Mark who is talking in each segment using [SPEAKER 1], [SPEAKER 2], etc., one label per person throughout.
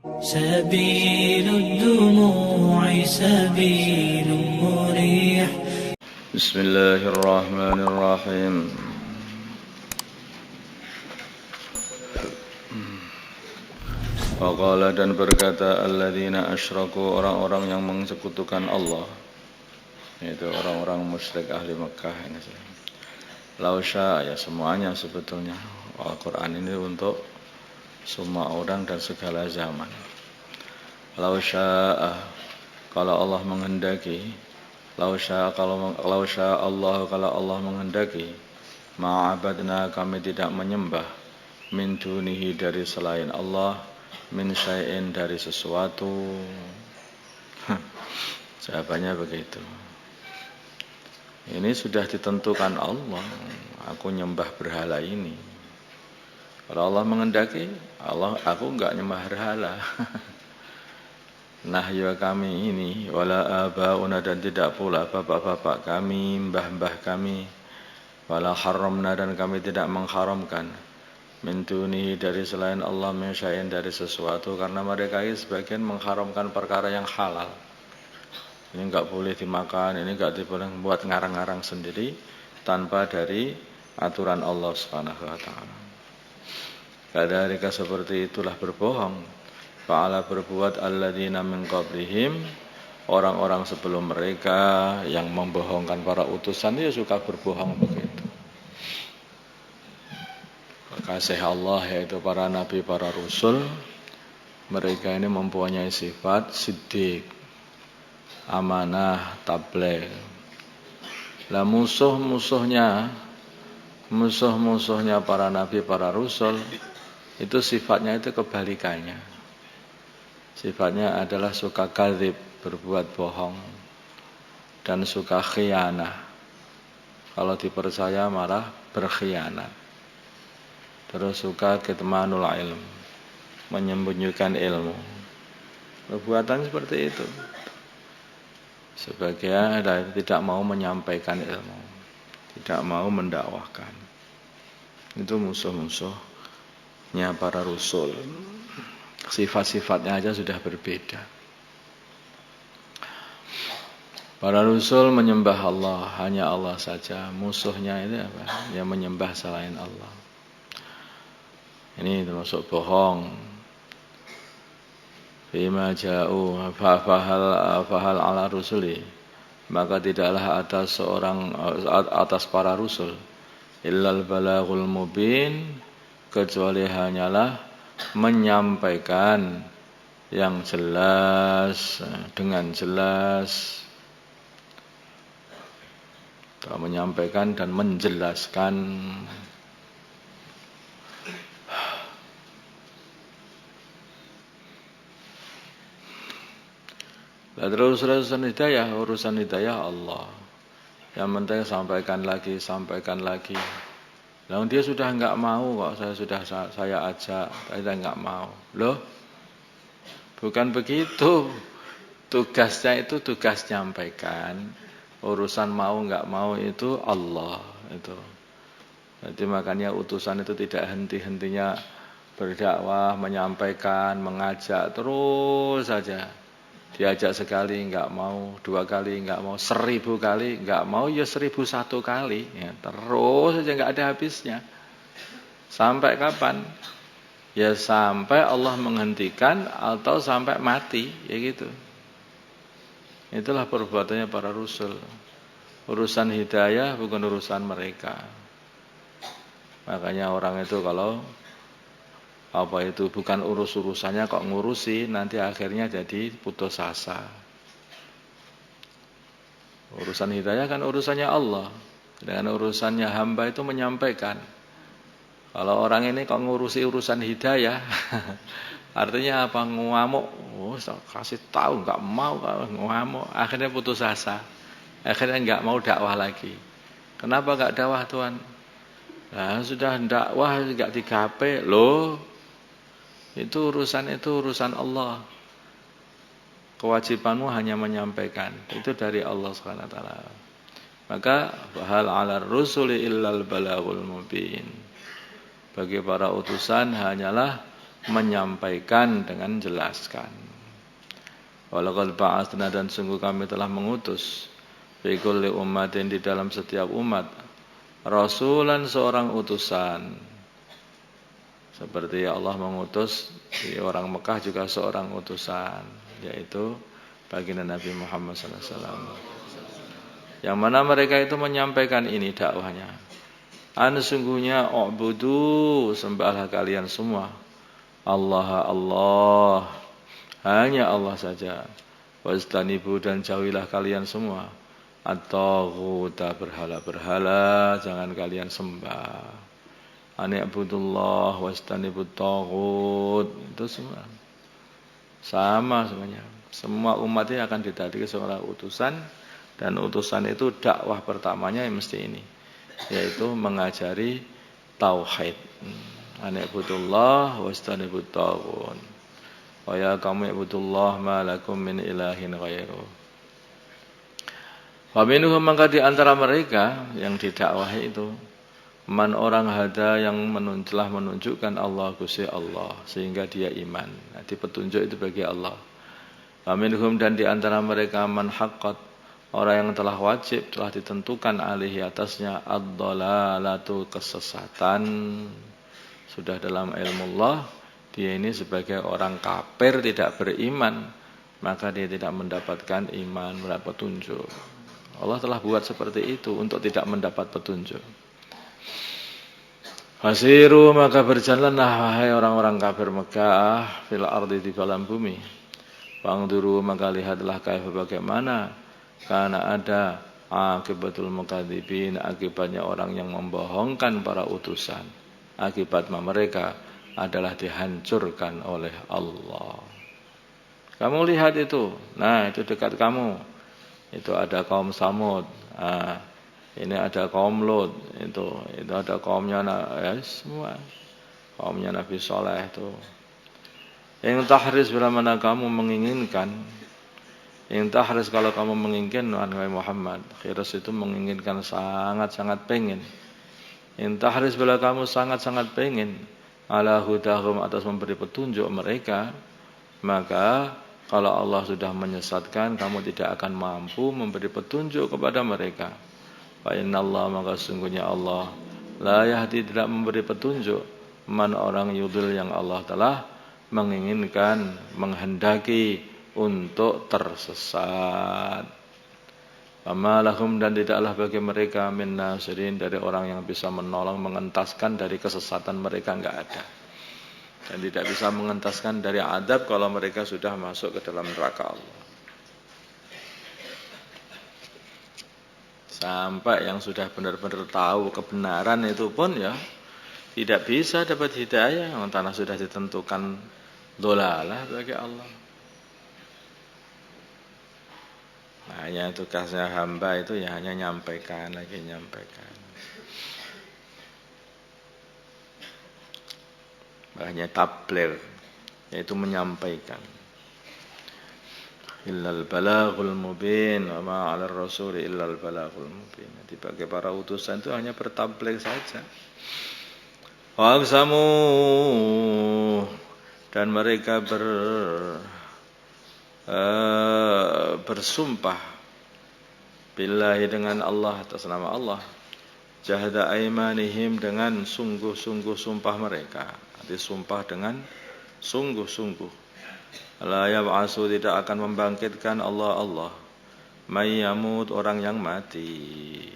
[SPEAKER 1] سبيل الدموع سبيل مريح.
[SPEAKER 2] بسم الله الرحمن الرحيم. Waqala dan berkata alladzina asyraku, orang-orang yang mensekutukan Allah, yaitu orang-orang musyrik ahli Mekah ini. Lau syaa, ya semuanya sebetulnya. Al-Quran ini untuk semua orang dan segala zaman. Lau syaa, kalau Allah menghendaki. Lau syaa Allah, kalau Allah menghendaki. Ma'abadna, kami tidak menyembah. Min dunihi, dari selain Allah. Min syai'in, dari sesuatu. Jawabannya begitu. Ini sudah ditentukan Allah. Aku nyembah berhala ini. Kalau Allah menghendaki, aku enggak nyembah berhala. Nahya kami ini, wala abauna, dan tidak pula bapak-bapak kami, mbah-mbah kami, wala haramna, dan kami tidak mengharamkan, min dunihi, dari selain Allah, min syai'in, dari sesuatu, karena mereka ini sebagian mengharamkan perkara yang halal. Ini enggak boleh dimakan, ini enggak boleh buat ngarang-ngarang sendiri tanpa dari aturan Allah Subhanahu wa taala. Kadarika, seperti itulah berbohong. Fa'ala, berbuat alladzina min qablihim, orang-orang sebelum mereka yang membohongkan para utusan, dia suka berbohong begitu. Kekasih Allah, yaitu para nabi, para rasul, mereka ini mempunyai sifat siddiq, amanah, tabligh. Lah musuh-musuhnya para nabi, para rasul, itu sifatnya itu kebalikannya. Sifatnya adalah suka kadzib, berbuat bohong, dan suka khianah. Kalau dipercaya malah berkhianat. Terus suka kitmanul ilm, menyembunyikan ilmu. Perbuatan seperti itu. Sebagian tidak mau menyampaikan ilmu, tidak mau mendakwahkan. Itu musuh-musuhnya para rasul. Sifat-sifatnya aja sudah berbeda. Para rasul menyembah Allah, hanya Allah saja. Musuhnya itu apa? Yang menyembah selain Allah. Ini termasuk bohong. Bima ja'u fahal ala rusuli, maka tidaklah atas para rasul illal balaghul mubin, kecuali hanyalah menyampaikan yang jelas, dengan jelas, atau menyampaikan dan menjelaskan. Lah terus urusan hidayah Allah. Yang penting sampaikan lagi. Lalu dia sudah enggak mau kok, saya ajak, saya enggak mau. Loh, bukan begitu. Tugasnya itu tugas nyampaikan. Urusan mau enggak mau itu Allah itu. Jadi makanya utusan itu tidak henti-hentinya berdakwah, menyampaikan, mengajak terus saja. Diajak sekali enggak mau, 2 kali enggak mau, 1000 kali enggak mau, ya 1001 kali, ya, terus saja enggak ada habisnya. Sampai kapan? Ya sampai Allah menghentikan atau sampai mati, ya gitu. Itulah perbuatannya para rasul. Urusan hidayah bukan urusan mereka. Makanya orang itu kalau bukan urusannya kok ngurusi, nanti akhirnya jadi putus asa. Urusan hidayah kan urusannya Allah. Dengan urusannya hamba itu menyampaikan. Kalau orang ini kok ngurusi urusan hidayah, artinya apa? Ngamuk. Oh, kasih tahu enggak mau, ngamuk. Akhirnya putus asa. Akhirnya enggak mau dakwah lagi. Kenapa enggak dakwah, Tuhan? Nah, sudah dakwah enggak digape, loh. Itu urusan Allah. Kewajibanmu hanya menyampaikan. Itu dari Allah SWT. Maka hal 'alar rusuli illal balaghul mubin. Bagi para utusan hanyalah menyampaikan dengan jelaskan. Walaqad ba'atsna, dan sungguh kami telah mengutus fi kulli ummatin, di dalam setiap umat, rasulan, seorang utusan. Seperti Allah mengutus di orang Mekah juga seorang utusan, yaitu baginda Nabi Muhammad SAW. Yang mana mereka itu menyampaikan ini dakwahnya. Sungguhnya u'budu, sembahlah kalian semua Allah, Allah, hanya Allah saja. Wastanibu, dan jauhilah kalian semua at-taghuta, berhala-berhala, jangan kalian sembah. Ani'budullah wastanibut taghut, itu semua sama semuanya. Semua umat ini akan didadikan seorang utusan, dan utusan itu dakwah pertamanya yang mesti ini, yaitu mengajari tauhid. Ani'budullah wastanibut taghut. Wa ya qaumi ibudullah ma lakum min ilahin ghairuh. Wa minhum, maka di antara mereka yang didakwahi itu, man, orang hada, yang telah menunjukkan Allah, Gusti Allah, sehingga dia iman. Jadi petunjuk itu bagi Allah. Wa minhum, dan di antara mereka, man haqqat, orang yang telah wajib, telah ditentukan alihi atasnya ad-dhalalatu, kesesatan. Sudah dalam ilmu Allah, dia ini sebagai orang kafir, tidak beriman, maka dia tidak mendapatkan iman, mendapat petunjuk. Allah telah buat seperti itu untuk tidak mendapat petunjuk. Fasiru, maka berjalanlah wahai orang-orang kafir Mekah, fil ardi, di dalam bumi. Fangduru, maka lihatlah kaifa, bagaimana, karena ada akibatul mukadzibin, akibatnya orang yang membohongkan para utusan. Akibat mereka adalah dihancurkan oleh Allah. Kamu lihat itu, nah itu dekat kamu, itu ada kaum Samud, ini ada kaum Lut, itu ada kaumnya semua, kaumnya Nabi Saleh itu. Yang tahris, bila mana kamu menginginkan, yang tahris, kalau kamu menginginkan, wahai Muhammad, khiras itu menginginkan, sangat-sangat pengen. Yang tahris, bila kamu sangat-sangat pengen, ala hudahum, atas memberi petunjuk mereka, maka kalau Allah sudah menyesatkan, kamu tidak akan mampu memberi petunjuk kepada mereka. Fa innallaha, maka sungguhnya Allah, la yahdi, tidak memberi petunjuk, man, orang yudhil, yang Allah telah menginginkan, menghendaki untuk tersesat. Fama lahum, dan tidaklah bagi mereka min nasirin, dari orang yang bisa menolong, mengentaskan dari kesesatan mereka, enggak ada. Dan tidak bisa mengentaskan dari adab kalau mereka sudah masuk ke dalam neraka Allah. Sampai yang sudah benar-benar tahu kebenaran itu pun ya tidak bisa dapat hidayah, karena sudah ditentukan dolalah bagi Allah. Hanya tugasnya hamba itu ya hanya nyampaikan. Hanya tabligh, yaitu menyampaikan. Illal balaghul mubin, wa ma 'alar rasuli illal balaghul mubin. Jadi bagi para utusan itu hanya bertabligh saja. Wa aqsamu, dan mereka bersumpah billahi, dengan Allah, atas nama Allah, jahada aimanihim, dengan sungguh-sungguh sumpah mereka. Arti sumpah dengan sungguh-sungguh. La yab'asu, tidak akan membangkitkan Allah may yamut, orang yang mati.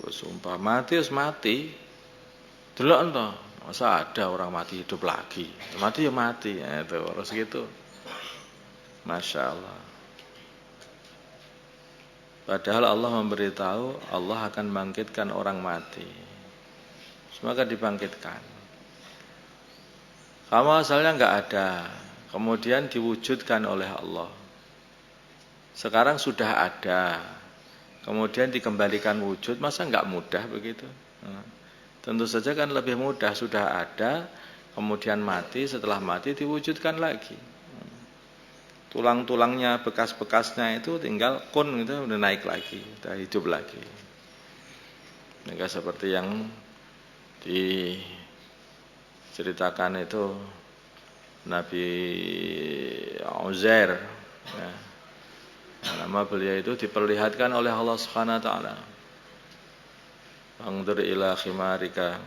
[SPEAKER 2] Sumpah mati, harus mati. Delok ento, masa ada orang mati hidup lagi. Mati ya mati, itu harus gitu. Masya Allah. Padahal Allah memberitahu Allah akan bangkitkan orang mati. Semoga dibangkitkan. Kamu asalnya enggak ada, kemudian diwujudkan oleh Allah. Sekarang sudah ada, kemudian dikembalikan wujud, masa enggak mudah begitu? Tentu saja kan lebih mudah, sudah ada, kemudian mati, setelah mati diwujudkan lagi. Tulang-tulangnya, bekas-bekasnya itu tinggal kun gitu, udah naik lagi, udah hidup lagi. Mereka seperti yang ceritakan itu Nabi Uzair, ya. Nama beliau itu diperlihatkan oleh Allah Subhanahu wa taala. Anzur ila khimarika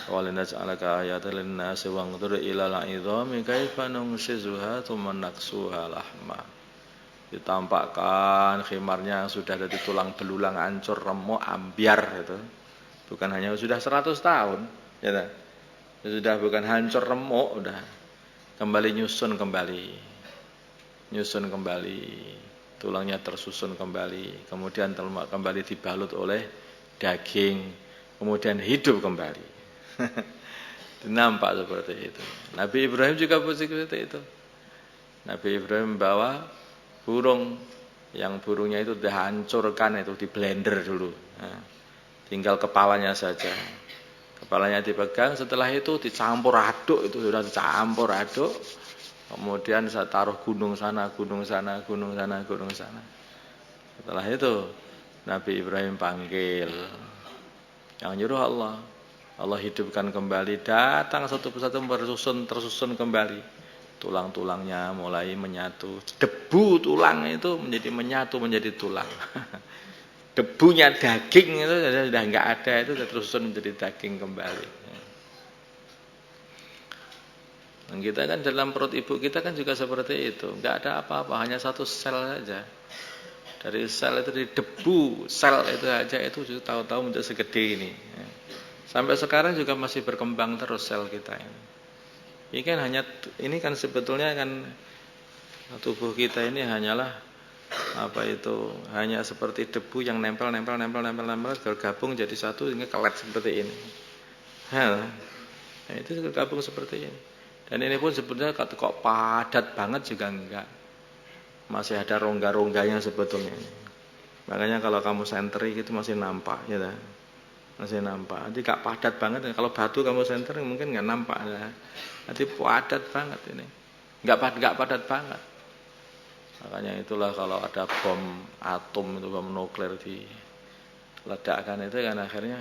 [SPEAKER 2] walinaj'alaka ayatan lin-nasi wanzur ila al-'idhami kaifa nunshizuha thumma naksuha lahma. Ditampakkan khimarnya yang sudah dari tulang belulang, hancur, remuk, ambyar itu. Bukan hanya sudah 100 tahun, ya. Sudah bukan hancur remuk, udah kembali nyusun kembali, tulangnya tersusun kembali, kemudian kembali dibalut oleh daging, kemudian hidup kembali. Nampak seperti itu. Nabi Ibrahim juga seperti itu. Nabi Ibrahim membawa burung, yang burungnya itu dihancurkan, itu di blender dulu. Nah, tinggal kepalanya saja. Kepalanya dipegang, setelah itu dicampur aduk, itu sudah dicampur aduk. Kemudian saya taruh gunung sana, gunung sana, gunung sana, gunung sana. Setelah itu Nabi Ibrahim panggil, yang nyuruh Allah. Allah hidupkan kembali, datang satu persatu tersusun kembali. Tulang-tulangnya mulai menyatu. Debu tulang itu menjadi menyatu menjadi tulang. Debunya daging itu sudah enggak ada, itu sudah tersusun menjadi daging kembali. Dan kita kan dalam perut ibu kita kan juga seperti itu, enggak ada apa-apa, hanya satu sel saja. Dari sel itu, dari debu sel itu aja itu tahu-tahu menjadi segede ini. Sampai sekarang juga masih berkembang terus sel kita ini. Ini kan sebetulnya kan tubuh kita ini hanyalah hanya seperti debu yang nempel bergabung jadi satu hingga kelet seperti ini. Nah, itu bergabung seperti ini. Dan ini pun sebetulnya kok padat banget juga enggak. Masih ada rongga-rongganya sebetulnya. Makanya kalau kamu sentri itu masih nampak, ya. Masih nampak. Nanti gak padat banget. Kalau batu kamu sentri mungkin enggak nampak, ya. Nanti padat banget ini. Enggak padat banget. Makanya itulah kalau ada bom atom itu, bom nuklir diledakkan itu kan akhirnya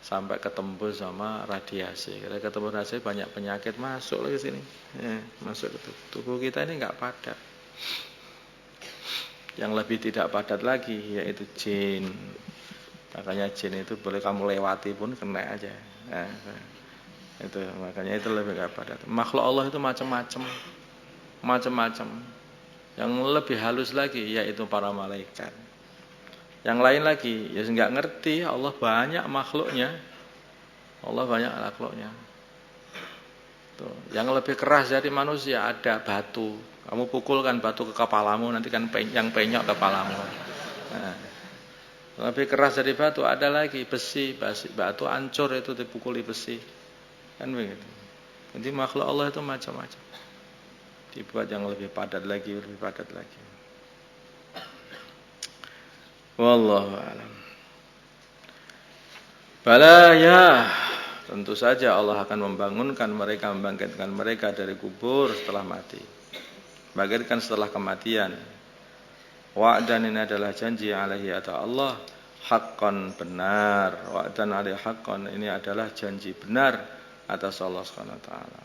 [SPEAKER 2] sampai ketembus sama radiasi. Kalau ketemu radiasi banyak penyakit masuk lagi sini. Ya, masuk ke tubuh kita ini enggak padat. Yang lebih tidak padat lagi yaitu jin. Makanya jin itu boleh kamu lewati pun kena aja. Nah, itu makanya itu lebih enggak padat. Makhluk Allah itu macam-macam. Yang lebih halus lagi yaitu para malaikat. Yang lain lagi ya enggak ngerti, Allah banyak makhluknya. Tuh, yang lebih keras dari manusia ada batu. Kamu pukulkan batu ke kepalamu, nanti kan yang penyok kepalamu. Nah, lebih keras dari batu ada lagi besi, batu hancur itu dipukuli besi. Kan begitu. Jadi makhluk Allah itu macam-macam. Dibuat yang lebih padat lagi. Wallahu a'lam. Bala ya, tentu saja Allah akan membangkitkan mereka dari kubur setelah mati. Bangkitkan setelah kematian. Wa'dan ini adalah janji alaihi atau Allah, haqqan benar. Wa'dan alaihi haqqan ini adalah janji benar atas Allah Subhanahu wa taala.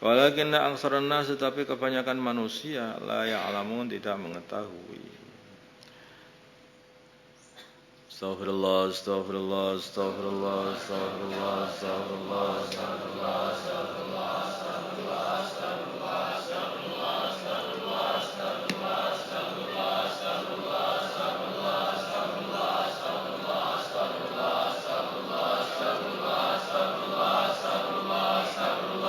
[SPEAKER 2] Walakinna aktsaran nas, tetapi kebanyakan manusia la ya'lamun, tidak mengetahui. Astagfirullah.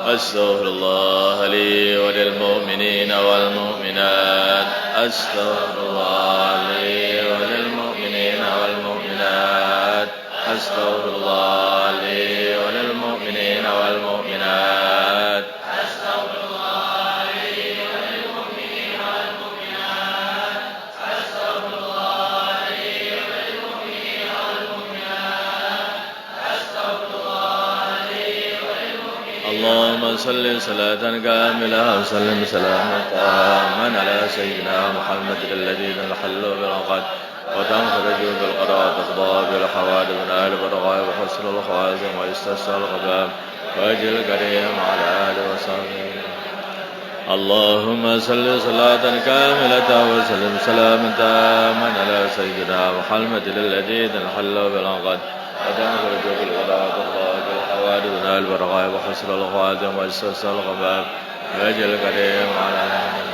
[SPEAKER 2] Astaghfirullah li wa lil mu'minina wal mu'minat. Astaghfirullah li wa lil mu'minina wal mu'minat. Astaghfirullah li wa lil mu'minina wal mu'minat. Astaghfirullah li wa lil mu'minina wal mu'minat. Astaghfirullah li wa lil mu'minina wal mu'minat. Astaghfirullah li wa lil mu'minina. Allahumma salli salatan kamilah wa sallim salaman taman ala sayyidina Muhammadin alladhi hallu bil 'aqad وتنفرج بالقضاء تقضى بالحوادث ونال بالرغائب وحسن الخواتم ويستسقى الغمام وجه الكريم على آله وصحبه. اللهم صل صلاة كاملة وسلم سلاما تاما على سيدنا محمد الذي انحل بالعقد وتنفرج بالقضاء تقضى بالحوادث ونال بالرغائب وحسن الخواتم ويستسقى الغمام وجه الكريم على آله.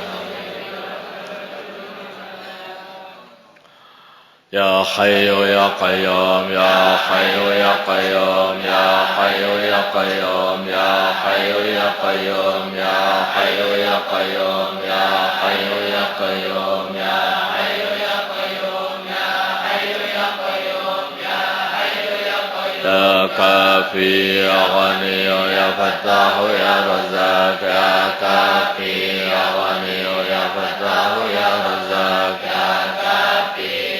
[SPEAKER 2] يا حي يا قيوم يا حي يا قيوم يا حي يا قيوم يا حي يا قيوم يا حي يا قيوم يا حي يا قيوم يا حي يا قيوم يا حي يا قيوم يا حي يا قيوم يا كافي يا غني يا فتاح يا رزاق يا كافي يا غني يا فتاح يا رزاق يا كافي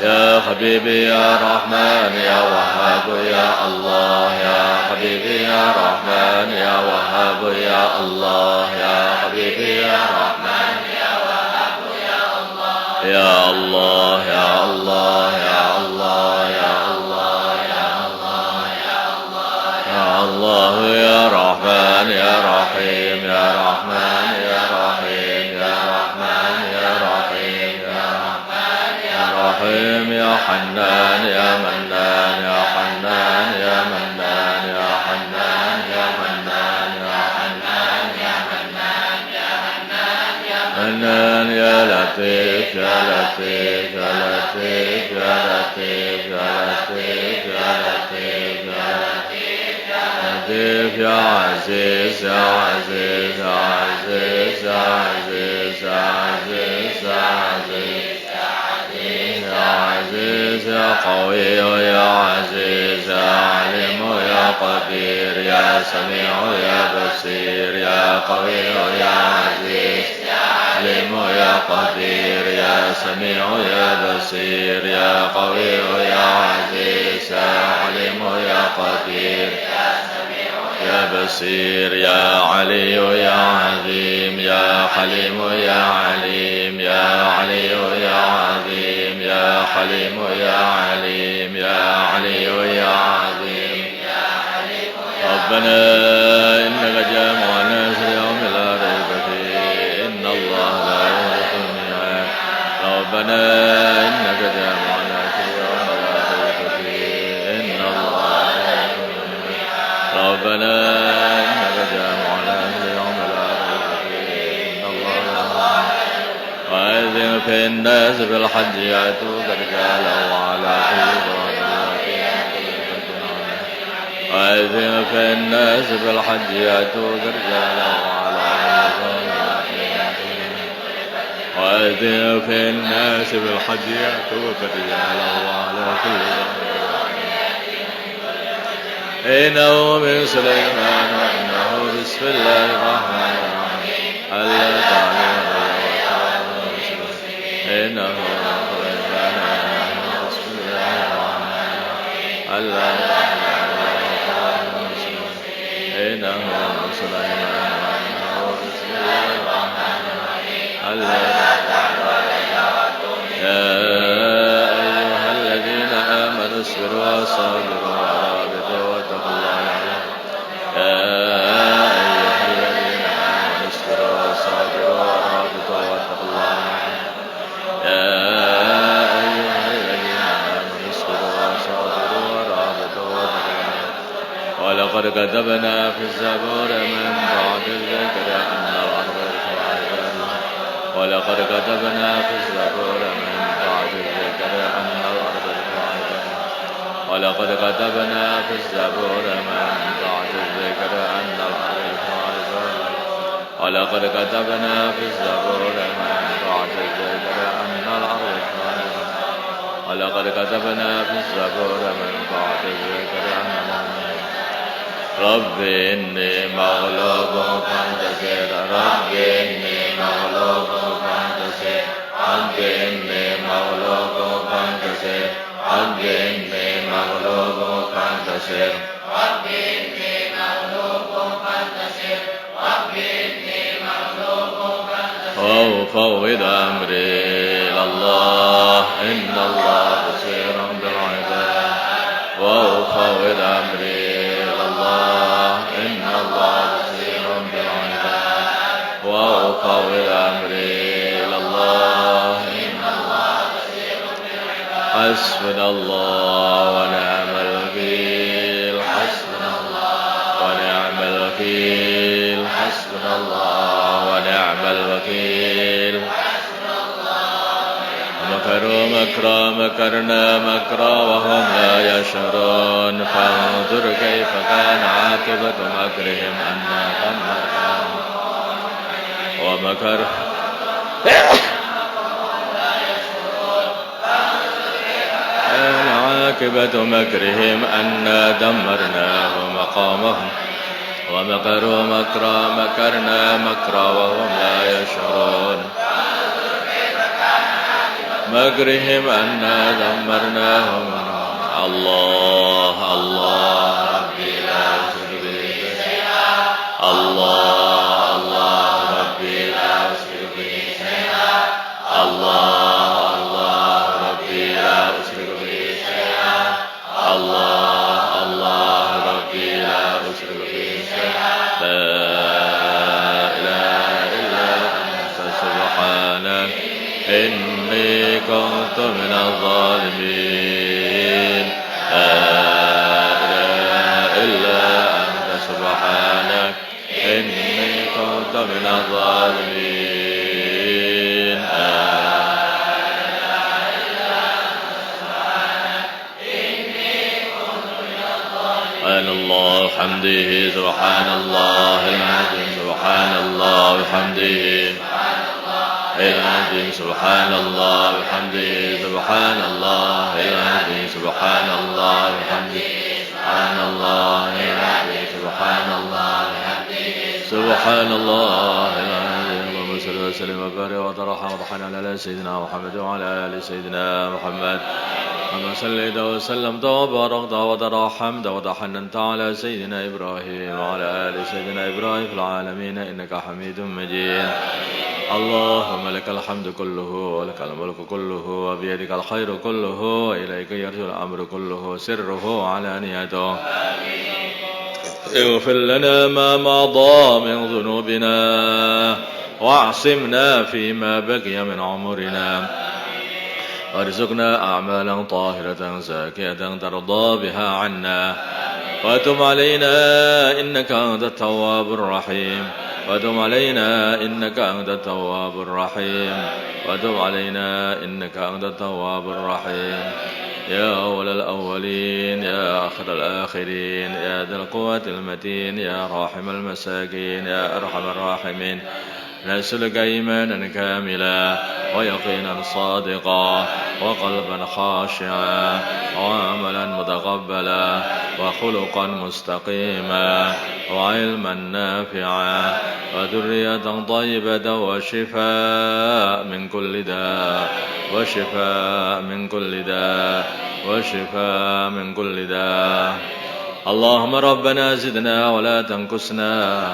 [SPEAKER 2] يا حبيبي يا رحمن يا وهاب يا الله يا حبيبي يا رحمن يا وهاب يا الله يا حبيبي يا رحمن يا وهاب يا الله يا الله يا الله يا الله يا الله يا الله يا الله يا الله يا رحمن يا رحيم يا رحمن يا رحيم يا رحمن يا رحيم يا رحمن يا رحيم يا حنان يا منان يا حنان يا منان يا حنان يا منان يا حنان يا منان يا حنان يا منان يا لطيف يا لطيف يا لطيف يا لطيف يا لطيف يا لطيف يا لطيف يا لطيف يا عزيز يا عزيز يا عزيز يا عزيز يا عزيز يا عزيز يا عزيز يا قوي يا عزيز يا عليم يا قدير يا سميع يا بصير يا قوي يا عزيز يا عليم يا قدير يا سميع يا بصير يا قوي يا عزيز يا عليم يا قدير يا بصير يا علي يا عظيم يا حليم يا عليم يا علي يا عظيم يا حليم يا عليم يا علي يا عظيم ربنا إنك جامع الناس ليوم لا ريب فيه إن الله لا يخلف الميعاد ربنا إنك جامع الناس ليوم لا ريب فيه إن الله لا يخلف الميعاد ربنا إنك جامع الناس ليوم لا ريب فيه إن الله وأذن في الناس بالحج يأتوك رجالا وعلى كل وأذن في الناس بالحج يأتوك رجالا وعلى وأذن في الناس بالحج يأتوك رجالا وعلى كل إنه من سليمان وإنه بسم الله الرحمن الرحيم ألا تعلموا إنه من سليمان وإنه بسم الله الرحمن الرحيم ألا إنه من سليمان وإنه بسم الله الرحمن الرحيم يا أيها الذين آمنوا اصبروا وصابروا ورابطوا واتقوا الله يا أيها الذين آمنوا اصبروا وصابروا ورابطوا واتقوا الله يا أيها الذين آمنوا اصبروا وصابروا ورابطوا واتقوا الله ولقد كتبنا في الزبور من بعد الذكر أن الأرض ولقد كتبنا في الزبور من بعد الذكر أن الأرض ولقد كتبنا في الزبور من بعد الذكر أن الأرض ولقد كتبنا في الزبور من بعد الذكر أن الأرض ولقد كتبنا في الزبور من بعد الذكر أن الأرض رب إني مغلوب فانتصر رب إني مغلوب فانتصر رب إني مغلوب فانتصر رب إني مغلوب فانتصر رب إني مغلوب فانتصر رب إني مغلوب فانتصر وأفوض أمري وفوض أمري إلى الله حسبنا الله ونعم الوكيل حسبنا الله ونعم الوكيل حسبنا الله ونعم الوكيل مكروا مكرا مكرنا مكرا وهم لا يشعرون فانظر كيف كان عاقبة مكرهم أنا دمرناهم ومكر عاقبة مكرهم أنا دمرناهم وقامهم ومكروا مكرا مكرنا مكرا وهم لا يشعرون مكرهم أنا دمرناهم الله الله ربي لا أشرك به شيئا الله الله ربي لا أشرك به شيئا الله الله ربي لا أشرك به شيئا الله الله ربي لا أشرك به شيئا لا إله إلا أنت سبحانك إني كنت من الظالمين لا إله إلا أنت سبحانك إني كنت من الظالمين سبحان الله وحمده سبحان الله العظيم سبحان الله وحمده العظيم سبحان الله وحمده سبحان الله العظيم سبحان الله وحمده سبحان الله العظيم سبحان الله وحمده سبحان الله العظيم اللهم صل وسلم وبارك وترحم وترحم على سيدنا محمد وعلى آل سيدنا محمد كما صليت وسلمت وباركت وترحمت وتحننت على سيدنا إبراهيم وعلى آل سيدنا إبراهيم في العالمين إنك حميد مجيد اللهم لك الحمد كله ولك الملك كله وبيدك الخير كله وإليك يرجع الأمر كله سره وعلانيته اغفر لنا ما مضى من ذنوبنا واعصمنا فيما بقي من عمرنا وارزقنا أعمالا طاهرة زاكية ترضى بها عنا وتب علينا إنك أنت التواب الرحيم وتب علينا إنك أنت التواب الرحيم وتب علينا إنك أنت التواب الرحيم يا أول الأولين يا آخر الآخرين يا ذا القوة المتين يا راحم المساكين يا أرحم الراحمين نسألك إيمانا كاملا ويقينا صادقا وقلبا خاشعا وعملا متقبلا وخلقا مستقيما وعلما نافعا وذرية طيبة وشفاء من كل داء وشفاء من كل داء وشفاء من كل داء اللهم ربنا زدنا ولا تنقصنا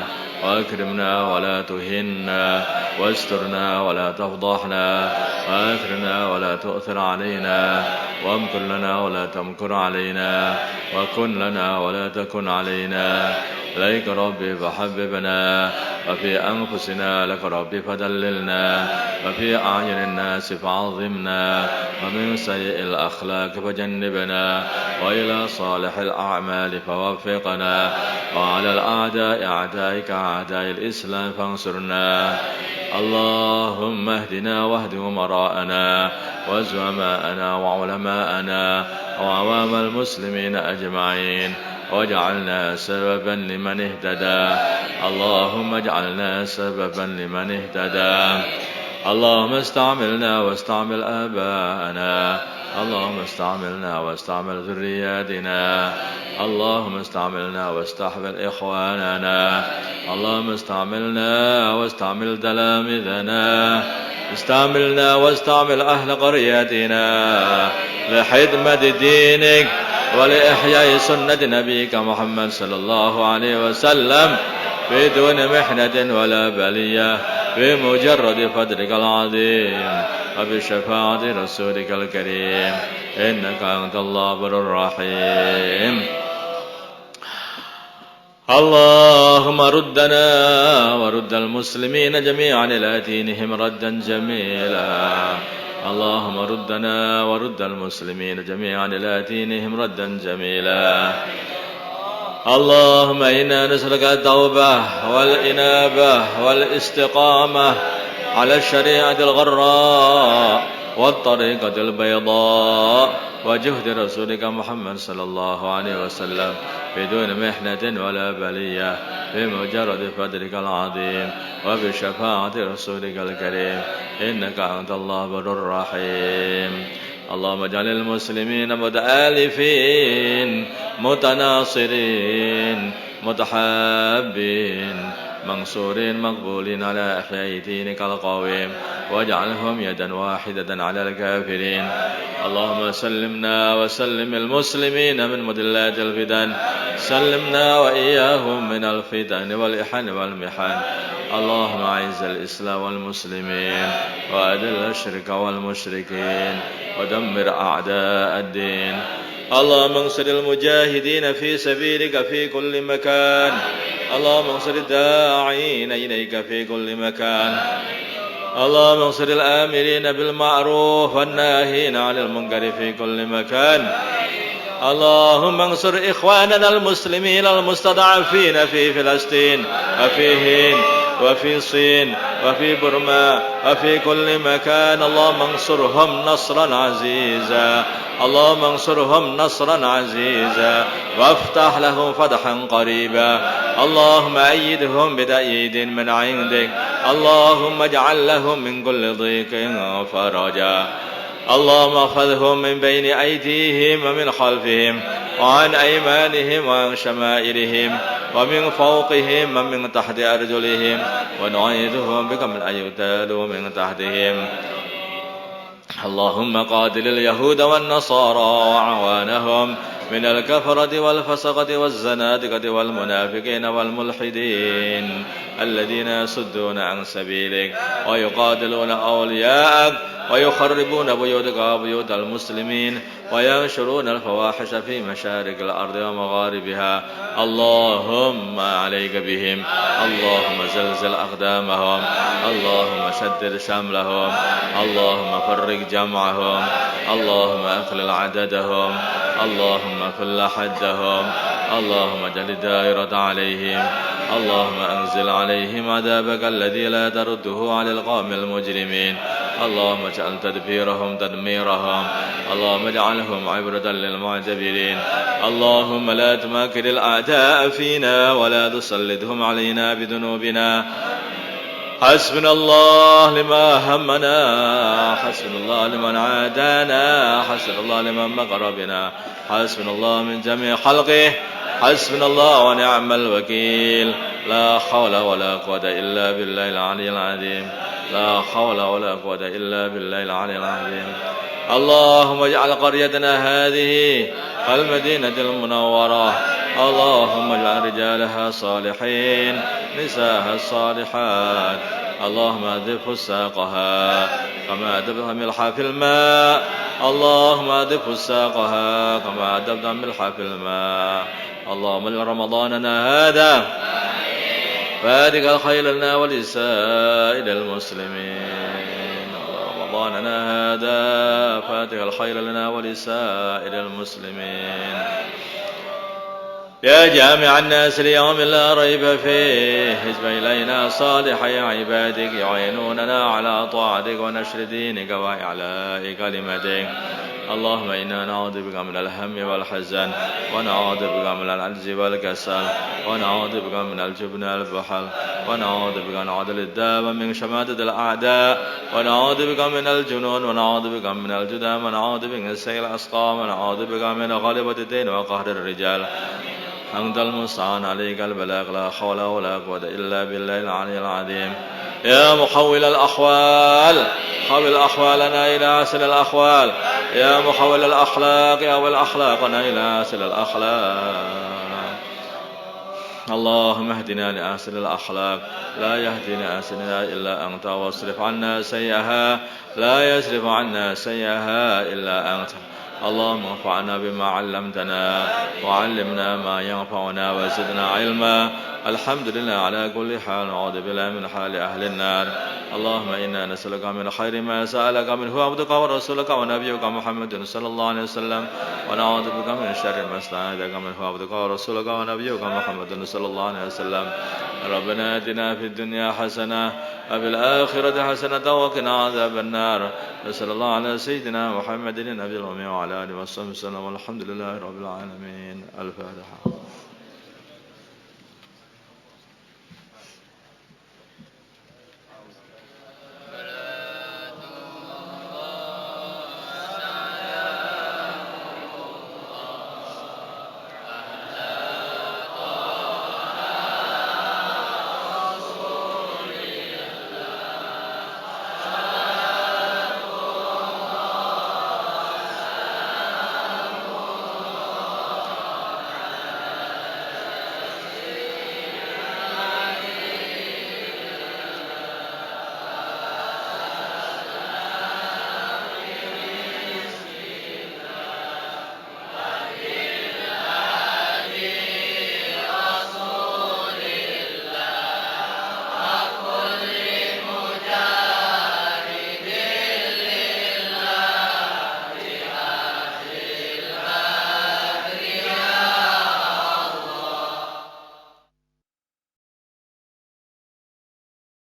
[SPEAKER 2] وأكرمنا ولا تهنا واسترنا ولا تفضحنا وآثرنا ولا تؤثر علينا وامكر لنا ولا تمكر علينا وكن لنا ولا تكن علينا إليك ربي فحببنا وفي أنفسنا لك ربي فدللنا وفي أعين الناس فعظمنا ومن سيء الأخلاق فجنبنا وإلى صالح الأعمال فوفقنا وعلى الأعداء أعدائك أعداء الإسلام فانصرنا اللهم اهدنا واهد أمراءنا وزعماءنا وعلماءنا وعوام المسلمين أجمعين واجعلنا سببا لمن اهتدى اللهم اجعلنا سببا لمن اهتدى اللهم استعملنا واستعمل آباءنا اللهم استعملنا واستعمل ذرياتنا اللهم استعملنا واستحمل إخواننا اللهم استعملنا واستعمل تلامذنا استعملنا واستعمل أهل قريتنا لخدمة دينك ولإحياء سنة نبيك محمد صلى الله عليه وسلم بدون محنة ولا بلية بمجرد فضلك العظيم وبشفاعة رسولك الكريم إنك أنت الله الرحيم اللهم ردنا ورد المسلمين جميعا إلى دينهم ردا جميلا. اللهم ردنا ورد المسلمين جميعا إلى دينهم ردا جميلا. اللهم إنا نسألك التوبة والإنابة والاستقامة على الشريعة الغراء والطريقة البيضاء وجهد رسولك محمد صلى الله عليه وسلم بدون محنة ولا بلية بمجرد فضلك العظيم وبشفاعة رسولك الكريم إنك أنت الله بر الرحيم. اللهم اجعل المسلمين متآلفين متناصرين متحابين منصورين مقبولين على إحياء دينك القويم واجعلهم يدا واحدة على الكافرين. اللهم سلمنا وسلم المسلمين من مضلات الفتن، سلمنا وإياهم من الفتن والإحن والمحن. اللهم أعز الإسلام والمسلمين وأذل الشرك والمشركين ودمر أعداء الدين. اللهم انصر المجاهدين في سبيلك في كل مكان. اللهم انصر الداعين إليك في كل مكان. اللهم انصر الآمرين بالمعروف والناهين عن المنكر في كل مكان. اللهم انصر إخواننا المسلمين المستضعفين في فلسطين وفي هند وفي الصين وفي برما وفي كل مكان. اللهم انصرهم نصرا عزيزا. اللهم انصرهم نصرا عزيزا وافتح لهم فتحا قريبا. اللهم أيدهم بتأييد من عندك. اللهم اجعل لهم من كل ضيق فرجا. اللهم احفظهم من بين أيديهم ومن خلفهم وعن أيمانهم وعن شمائلهم ومن فوقهم ومن تحت أرجلهم ونعيذهم بك من أن يغتالوا من تحتهم. اللهم قاتل اليهود والنصارى وعوانهم من الكفرة والفسقة والزنادقة والمنافقين والملحدين الذين يصدون عن سبيلك ويقاتلون أولياءك ويخربون بيوتك وبيوت المسلمين وينشرون الفواحش في مشارق الأرض ومغاربها. اللهم عليك بهم. اللهم زلزل أقدامهم. اللهم شدد شملهم. اللهم فرق جمعهم. اللهم أقلل عددهم. اللهم كل حدهم. اللهم اجعل الدائرة عليهم. اللهم أنزل عليهم عذابك الذي لا ترده على القوم المجرمين. اللهم اجعل تدبيرهم تدميرهم. اللهم اجعلهم عبرة للمعتبرين. اللهم لا تماكر الأعداء فينا ولا تسلطهم علينا بذنوبنا. حسبنا الله لما همنا. حسبنا الله لمن عادانا. حسبنا الله لمن مكر بنا. حسبنا الله من جميع خلقه. حسبنا الله ونعم الوكيل. لا حول ولا قوة إلا بالله العلي العظيم. لا حول ولا قوة إلا بالله العلي العظيم. اللهم اجعل قريتنا هذه المدينة المنورة. اللهم اجعل رجالها صالحين نساها الصالحات. اللهم أذب فساقها كما أذبت ملح في الماء. اللهم أذب فساقها كما أذبت ملح في الماء. اللهم اجعل رمضاننا هذا فارق الخير لنا ولسائر المسلمين. رمضاننا هذا فاتح الخير لنا ولسائر المسلمين. يا جامع الناس ليوم لا ريب فيه اجب إلينا صالحي عبادك يعينوننا على طاعتك ونشر دينك وإعلاء كلمتك. اللهم إنا نعوذ بك من الهم والحزن ونعوذ بك من العجز والكسل ونعوذ بك من الجبن والبخل ونعوذ بك من عدل الداب من شماتة الأعداء ونعوذ بك من الجنون ونعوذ بك من الجذام ونعوذ بك من سيء الأسقام ونعوذ بك من غلبة الدين وقهر الرجال. أنت المستعان عليك البلاغ. لا حول ولا قوة إلا بالله العلي العظيم. يا محول الأحوال حول أحوالنا إلى أحسن الأحوال. يا محول الأخلاق أو الأخلاقنا إلى أحسن الأخلاق. اللهم اهدنا لأحسن الأخلاق. لا يهدي لأحسنها إلا أنت واصرف عنا سيئها. لا يصرف عنا سيئها إلا أنت. اللهم انفعنا بما علمتنا وعلمنا ما ينفعنا وزدنا علما. الحمد لله على كل حال، نعوذ بالله من حال أهل النار. اللهم إنا نسألك من خير ما سألك منه عبدك ورسولك ونبيك محمد صلى الله عليه وسلم، ونعوذ بك من شر ما استعاذك منه عبدك ورسولك ونبيك محمد صلى الله عليه وسلم. ربنا آتنا في الدنيا حسنة وفي الآخرة حسنة وقنا عذاب النار. وصلى الله على سيدنا محمد النبي الأمي وعلى آله وصحبه وسلم، والحمد لله رب العالمين. الفاتحة.